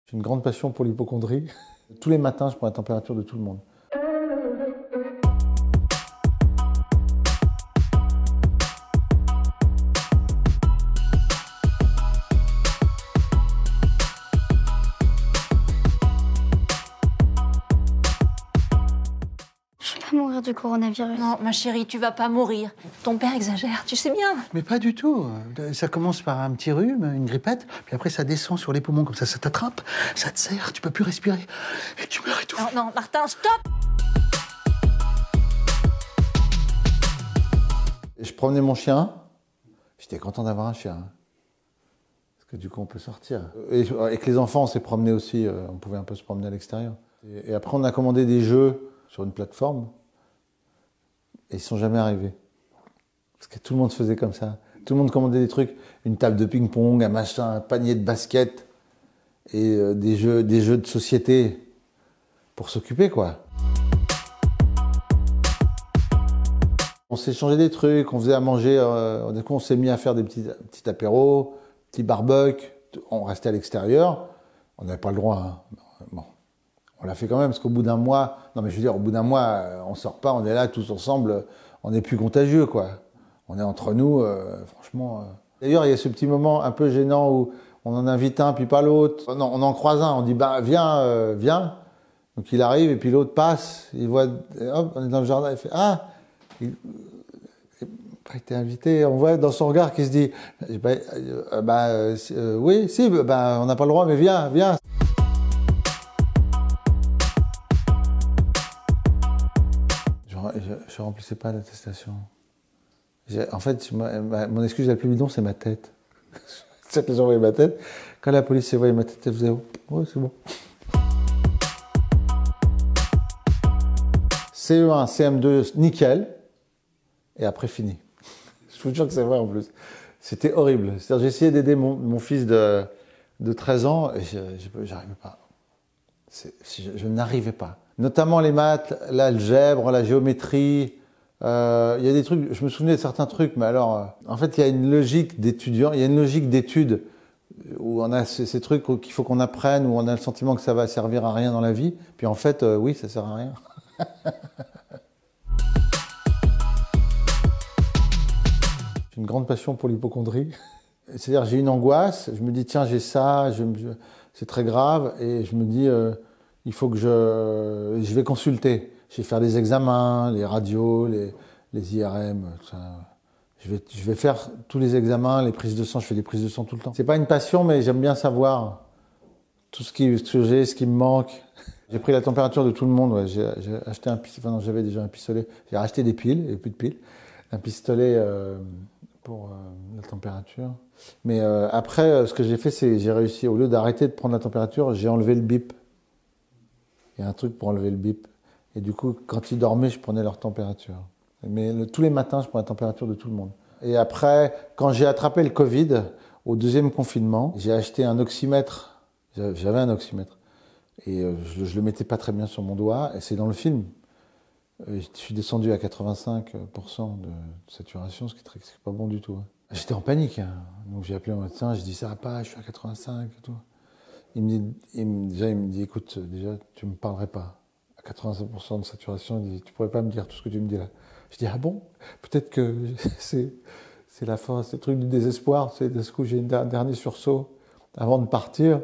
J'ai une grande passion pour l'hypocondrie. Tous les matins, je prends la température de tout le monde. Je vais pas mourir du coronavirus. Non, ma chérie, tu vas pas mourir. Ton père exagère, tu sais bien. Mais pas du tout. Ça commence par un petit rhume, une grippette, puis après ça descend sur les poumons comme ça t'attrape, ça te serre, tu peux plus respirer, et tu meurs et tout. Non, non, Martin, stop! Je promenais mon chien. J'étais content d'avoir un chien. Parce que du coup, on peut sortir. Et avec les enfants, on s'est promené aussi. On pouvait un peu se promener à l'extérieur. Et après, on a commandé des jeux sur une plateforme. Et ils sont jamais arrivés. Parce que tout le monde se faisait comme ça. Tout le monde commandait des trucs. Une table de ping-pong, un machin, un panier de basket. Et des jeux de société pour s'occuper, quoi. On s'est changé des trucs, on faisait à manger. Du coup, on s'est mis à faire des petits apéros, petits barbecues. On restait à l'extérieur. On n'avait pas le droit. Hein. Bon. On l'a fait quand même, parce qu'au bout d'un mois... Non, mais je veux dire, au bout d'un mois, on sort pas, on est là tous ensemble. On n'est plus contagieux, quoi. On est entre nous, franchement... D'ailleurs, il y a ce petit moment un peu gênant où on en invite un, puis pas l'autre. Non, on en croise un, on dit, bah, viens, viens. Donc il arrive, et puis l'autre passe, il voit... Hop, on est dans le jardin, il fait, ah, il n'a pas été invité. On voit dans son regard qu'il se dit, oui, si, bah, on n'a pas le droit, mais viens, viens. Je remplissais pas l'attestation. En fait, mon excuse la plus bidon, c'est ma tête. C'est que les gens voyaient ma tête. Quand la police voyait ma tête, elle faisait, oh, c'est bon. CE1, CM2, nickel. Et après, fini. Je vous jure que c'est vrai en plus. C'était horrible. C'est-à-dire, j'ai essayé d'aider mon fils de 13 ans et j'arrivais pas. Je n'arrivais pas. Notamment les maths, l'algèbre, la géométrie. Il y a des trucs, je me souvenais de certains trucs, mais alors, en fait, il y a une logique d'étudiant, il y a une logique d'études où on a ces trucs qu'il faut qu'on apprenne, où on a le sentiment que ça va servir à rien dans la vie. Puis en fait, oui, ça sert à rien. J'ai une grande passion pour l'hypocondrie. C'est-à-dire, j'ai une angoisse, je me dis, tiens, j'ai ça, c'est très grave, et je me dis, il faut que je vais consulter. Je vais faire des examens, les radios, les IRM, tout ça. Je vais faire tous les examens, les prises de sang, je fais des prises de sang tout le temps. C'est pas une passion, mais j'aime bien savoir tout ce que j'ai, ce qui me manque. J'ai pris la température de tout le monde, ouais. J'ai acheté un pistolet, enfin non, j'avais déjà un pistolet. J'ai racheté des piles, il n'y avait plus de piles. Un pistolet pour la température. Mais après, ce que j'ai fait, c'est j'ai réussi, au lieu d'arrêter de prendre la température, j'ai enlevé le bip. Il y a un truc pour enlever le bip. Et du coup, quand ils dormaient, je prenais leur température. Mais tous les matins, je prends la température de tout le monde. Et après, quand j'ai attrapé le Covid, au deuxième confinement, j'ai acheté un oxymètre. J'avais un oxymètre. Et je le mettais pas très bien sur mon doigt. Et c'est dans le film. Je suis descendu à 85% de saturation, ce qui est pas bon du tout. Hein. J'étais en panique. Hein. Donc j'ai appelé mon médecin, j'ai dit ça va pas, je suis à 85 et tout. Il me dit, écoute, déjà, tu me parlerais pas. À 85% de saturation, il dit, tu pourrais pas me dire tout ce que tu me dis là. Je dis, ah bon? Peut-être que c'est la fin, c'est le truc du désespoir. D'un coup, j'ai un dernier sursaut avant de partir.